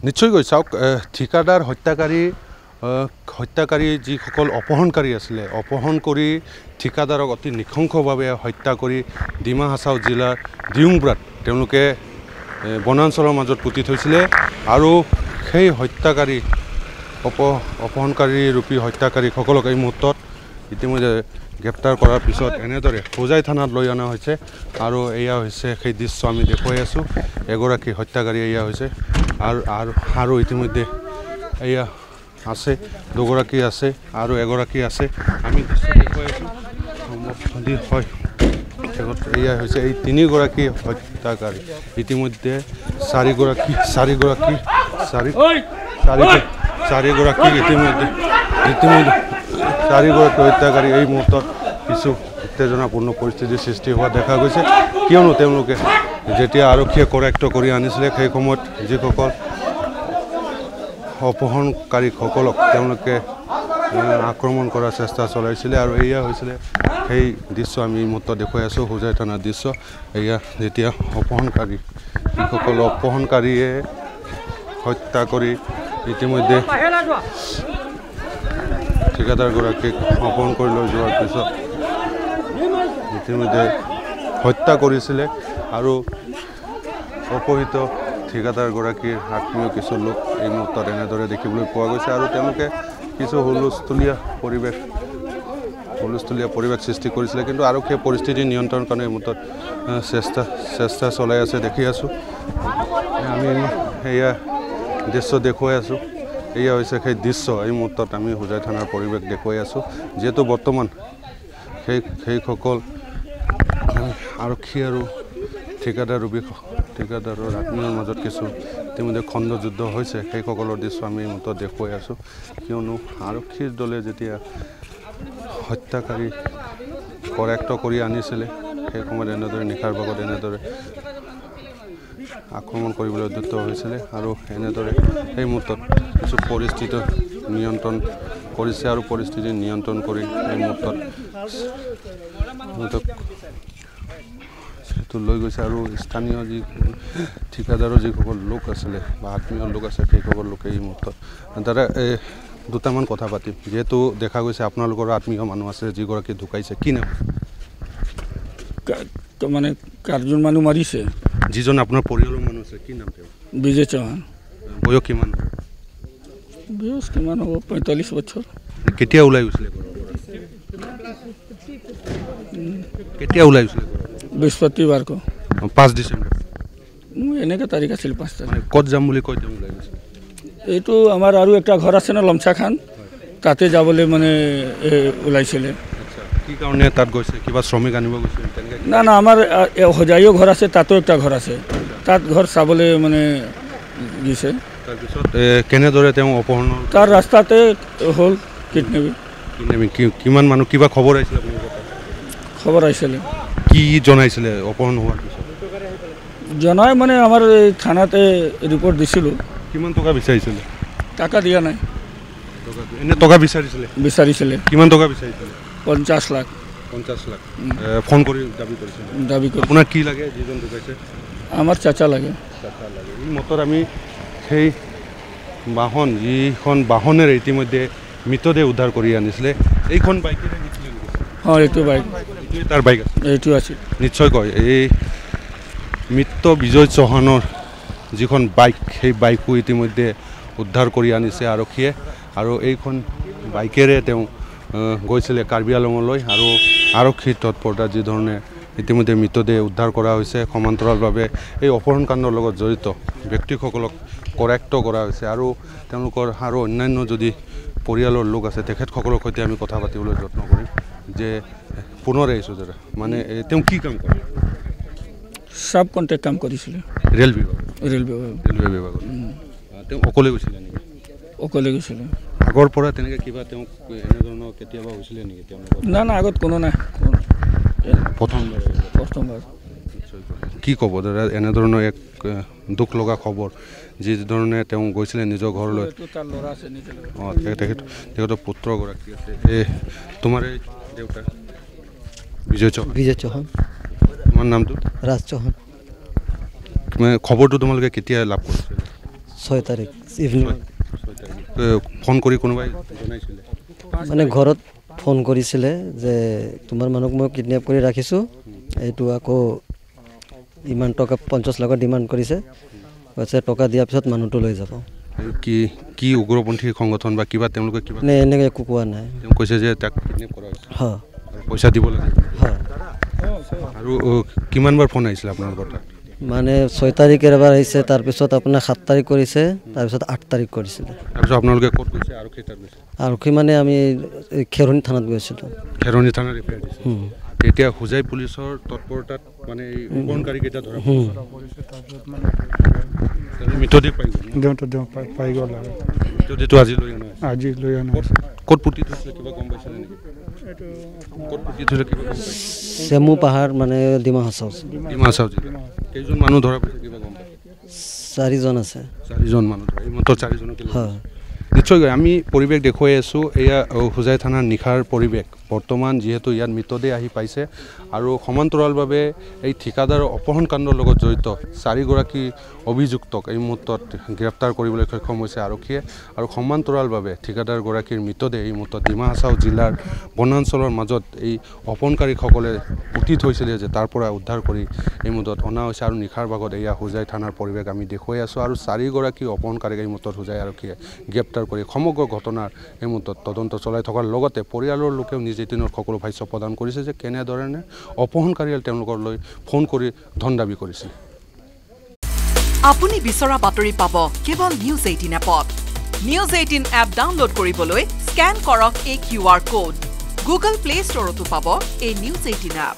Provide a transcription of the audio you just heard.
নিশ্চয়কৈ চাওক ঠিকাদাৰ হত্যাকাৰী যিসকল অপহৰণকাৰী আছিলে অপহৰণ কৰি ঠিকাদাৰক অতি নৃশংসভাৱে হত্যা কৰি ডিমা হাছাও জিলাৰ দিউংব্ৰাত তেওঁলোকে বনাঞ্চলৰ মাজত পুতি থৈছিলে আৰু সেই হত্যাকাৰী অপহৰণকাৰী ৰূপী হত্যাকাৰীসকলক এই মুহূৰ্তত ইতিমধ্যে গ্ৰেপ্তাৰ কৰাৰ পিছত এনেদৰে হোজাই থানাত লৈ অনা হৈছে আৰু এয়া হৈছে সেই দৃশ্য আমি দেখুৱাই আছোঁ এগৰাকী হত্যাকাৰী এয়া হৈছে আৰু ইতিমধ্যে এয়া আছে দুগৰাকী আছে আৰু এগৰাকী আছে আমি দৃশ্য দেখুৱাই আছোঁ হয় এয়া হৈছে এই তিনিগৰাকী হত্যাকাৰী ইতিমধ্যে চাৰিগৰাকী ইতিমধ্যে চাৰিগৰাকী হত্যাকাৰী এই মুহূৰ্তত কিছু উত্তেজনাপূৰ্ণ পৰিস্থিতিৰ সৃষ্টি হোৱা দেখা গৈছে কিয়নো তেওঁলোকে যেতিয়া আৰক্ষীয়ে কৰেক্ট কৰি আনিছিলে সেই সময়ত যিসকল অপহৰণকাৰীসকলক তেওঁলোকে আক্ৰমণ কৰাৰ চেষ্টা চলাইছিলে আৰু এয়া হৈছিলে সেই দৃশ্য আমি এই মুহূৰ্তত দেখুৱাই আছোঁ হোজাই থানাৰ দৃশ্য এয়া যেতিয়া অপহৰণকাৰীয়ে হত্যা কৰি ইতিমধ্যে ঠিকাদাৰগৰাকীক অপহৰণ কৰি লৈ যোৱাৰ পিছত ইতিমধ্যে হত্যা কৰিছিলে আৰু অপহৃত ঠিকাদাৰগৰাকীৰ আত্মীয় কিছু লোক এই মুহূৰ্তত এনেদৰে দেখিবলৈ পোৱা গৈছে আৰু তেওঁলোকে কিছু হুলস্থুলীয়া পৰিৱেশ সৃষ্টি কৰিছিলে কিন্তু আৰক্ষীয়ে পৰিস্থিতি নিয়ন্ত্ৰণৰ কাৰণে এই মুহূৰ্তত চেষ্টা চলাই আছে দেখি আছোঁ আমি এয়া দৃশ্য দেখুৱাই আছোঁ এয়া হৈছে সেই দৃশ্য এই মুহূৰ্তত আমি হোজাই থানাৰ পৰিৱেশ দেখুৱাই আছোঁ যিহেতু বৰ্তমান সেইসকল আৰক্ষী আৰু ঠিকাদাৰৰ আত্মীয়ৰ মাজত কিছু ইতিমধ্যে খণ্ড যুদ্ধ হৈছে সেইসকলৰ দৃশ্য আমি এই মুহূৰ্তত দেখুৱাই আছোঁ কিয়নো আৰক্ষীৰ দলে যেতিয়া হত্যাকাৰী কৰেক্ট কৰি আনিছিলে সেই সময়ত এনেদৰে নিশাৰ ভাগত এনেদৰে আক্ৰমণ কৰিবলৈ উদ্যত হৈছিলে আৰু এনেদৰে এই মুহূৰ্তত কিছু পৰিস্থিতি নিয়ন্ত্ৰণ কৰিছে আৰু পৰিস্থিতি নিয়ন্ত্ৰণ কৰি এই মুহূৰ্তত সেইটো লৈ গৈছে আৰু স্থানীয় যি ঠিকাদাৰৰ যিসকল লোক আছিলে বা আত্মীয় লোক আছে সেইসকল লোকে এই মুহূৰ্তত দাদা দুটামান কথা পাতিম যিহেতু দেখা গৈছে আপোনালোকৰ আত্মীয় মানুহ আছে যিগৰাকী ঢুকাইছে কি নাম মানে কাৰ্জন মানুহ মাৰিছে যিজন আপোনাৰ পৰিয়ালৰ মানুহ আছে কি নাম তেওঁ বিজয় চৌহান বয়স কিমান হ'ব 45 বছৰ কেতিয়া ওলাই গৈছিলে বৃহস্পতিবাৰ 5 ডিচেম্বৰ এনেকৈ তাৰিখ আছিল 5 তাৰিখ ক'ত যাম বুলি কৈ তেওঁ ওলাই গৈছে এইটো আমাৰ আৰু এটা ঘৰ আছে ন লমচা খান তাতে যাবলৈ মানে ওলাইছিলে কি কাৰণে তাত গৈছে কিবা শ্ৰমিক আনিব গৈছে না আমাৰ হোজাইও ঘৰ আছে তাতো একটা ঘৰ আছে তাত ঘৰ চাবলৈ মানে দিছে তাৰপিছত কেনেদৰে তেওঁ অপহৰণ তাৰ ৰাস্তাতে হ'ল কিডনেপিং কিমান মানুহ কিবা খবৰ আহিছিলে কি জনাইছিলে অপহৰণ হোৱাৰ পিছত জনাই মানে আমাৰ এই থানাতে ৰিপৰ্ট দিছিলোঁ কিমান টকা বিচাৰিছিলে টাকা দিয়া নাই এনে টকা বিচাৰিছিলে কিমান টকা বিচাৰিছিলে 50 লাখ ফোন কৰি দাবী কৰিছে আপোনাৰ কি লাগে যিজন ঢুকাইছে আমাৰ চাচা লাগে এই মতৰ আমি সেই যিখন বাহনেৰে ইতিমধ্যে মৃতদেহ উদ্ধাৰ কৰি আনিছিলে এইখন বাইকেৰে নিছিলে এইটো বাইক তাৰ বাইক এইটো আছিল নিশ্চয়কৈ এই মৃত বিজয় চৌহানৰ যিখন বাইক সেই বাইকো ইতিমধ্যে উদ্ধাৰ কৰি আনিছে আৰক্ষীয়ে আৰু এইখন বাইকেৰে তেওঁ গৈছিলে কাৰ্বি আংলঙলৈ আৰু আৰক্ষীৰ তৎপৰতা যি ধৰণে ইতিমধ্যে মৃতদেহ উদ্ধাৰ কৰা হৈছে সমান্তৰালভাৱে এই অপহৰণকাণ্ডৰ লগত জড়িত ব্যক্তিসকলক কৰেক্ট কৰা হৈছে আৰু তেওঁলোকৰ আৰু অন্যান্য যদি পৰিয়ালৰ লোক আছে তেখেতসকলৰ সৈতে আমি কথা পাতিবলৈ যত্ন কৰিম যে পুনৰ আহিছোঁ দাদা মানে তেওঁ কি কাম কৰে সাব কণ্ট্ৰেক্ট কাম কৰিছিলে ৰেলৱে বিভাগত তেওঁ অকলে গৈছিলে নেকি অকলে গৈছিলে আগৰ পৰা তেনেকৈ কিবা তেওঁক এনেধৰণৰ কেতিয়াবা হৈছিলে নেকি তেওঁলোকৰ না আগত কোনো নাই প্ৰথমবাৰ কি ক'ব দাদা এনেধৰণৰ এক দুখ লগা খবৰ যি ধৰণে তেওঁ গৈছিলে নিজৰ ঘৰলৈ তেখেতৰ পুত্ৰগৰাকী আছে তোমাৰ দেউতা বিজয় চৌহান তোমাৰ নামটো ৰাজ চৌহান খবৰটো তোমালোকে কেতিয়া লাভ কৰিছিলে 6 তাৰিখ ইভিনিং ফোন কৰি কোনোবাই জনাইছিলে মানে ঘৰত ফোন কৰিছিলে যে তোমাৰ মানুহক মই কিডনেপ কৰি ৰাখিছোঁ এইটো আকৌ ইমান টকা 50 লাখ ডিমাণ্ড কৰিছে কৈছে টকা দিয়াৰ পিছত মানুহটো লৈ যাব কি কি উগ্ৰপন্থী সংগঠন বা কিবা তেওঁলোকে কিবা নে এনেকৈ একো কোৱা নাই তেওঁ কৈছে যে তাক কিডনেপ কৰা হৈছে হয় পইচা দিব লাগে হয় আৰু কিমানবাৰ ফোন আহিছিলে আপোনালোকৰ তাত মানে 6 তাৰিখে এবাৰ আহিছে তাৰপিছত আপোনাৰ 7 তাৰিখ কৰিছে তাৰপিছত 8 তাৰিখ কৰিছিলে তাৰপিছত আপোনালোকে ক'ত গৈছে আৰক্ষী তাত গৈছে আৰক্ষী মানে আমি খেৰণী থানাত গৈছিলোঁ খেৰণী থানাত ৰিপেয়াৰ দিছে এতিয়া হোজাই পুলিচৰ তৎপৰতাত মানে এই উপকৰণকাৰীকেইটা ধৰা মৃতদেহ পাই গ'ল মৃতদেহটো আজি লৈ অনা ক'ত পুতি থৈছিলে কিবা গম পাইছিলে নেকি ক'ত পুতি থৈছিলে কিবা গম পাইছিলে চেমু পাহাৰ মানে ডিমা হাছাও কেইজন মানুহ ধৰা পাইছে কিবা গম পাই 4 জন আছে 4 জন মানুহ ধৰা এই মাত্ৰ 4 জনক হয় নিশ্চয়কৈ আমি পৰিৱেশ দেখুৱাই আছোঁ এয়া হোজাই থানাৰ নিশাৰ পৰিৱেশ বৰ্তমান যিহেতু ইয়াত মৃতদেহ আহি পাইছে আৰু সমান্তৰালভাৱে এই ঠিকাদাৰৰ অপহৰণ কাণ্ডৰ লগত জড়িত 4 গৰাকী অভিযুক্তক এই মুহূৰ্তত গ্ৰেপ্তাৰ কৰিবলৈ সক্ষম হৈছে আৰক্ষীয়ে আৰু সমান্তৰালভাৱে ঠিকাদাৰগৰাকীৰ মৃতদেহ এই মুহূৰ্তত ডিমা হাছাও জিলাৰ বনাঞ্চলৰ মাজত এই অপহৰণকাৰীসকলে পুতি থৈছিলে যে তাৰ পৰা উদ্ধাৰ কৰি এই মুহূৰ্তত অনা হৈছে আৰু নিশাৰ ভাগত এয়া হোজাই থানাৰ পৰিৱেশ আমি দেখুৱাই আছোঁ আৰু 4 গৰাকী অপহৰণকাৰীক এই মুহূৰ্তত হোজাই আৰক্ষীয়ে গ্ৰেপ্তাৰ কৰি সমগ্ৰ ঘটনাৰ এই মুহূৰ্তত তদন্ত চলাই থকাৰ লগতে পৰিয়ালৰ লোকেও নিজ দিনৰ সকলো ভাষ্য প্ৰদান কৰিছে যে কেনেধৰণে অপহৰণকাৰীয়ে তেওঁলোকলৈ ফোন কৰি ধন দাবী কৰিছিল আপুনি বিচৰা বাতৰি পাব কেৱল নিউজ 18 এপত নিউজ 18 এপ ডাউনলোড কৰিবলৈ স্ক্যান কৰক এই QR কোড গুগল প্লে ষ্টৰতো পাব এই নিউজ 18 এপ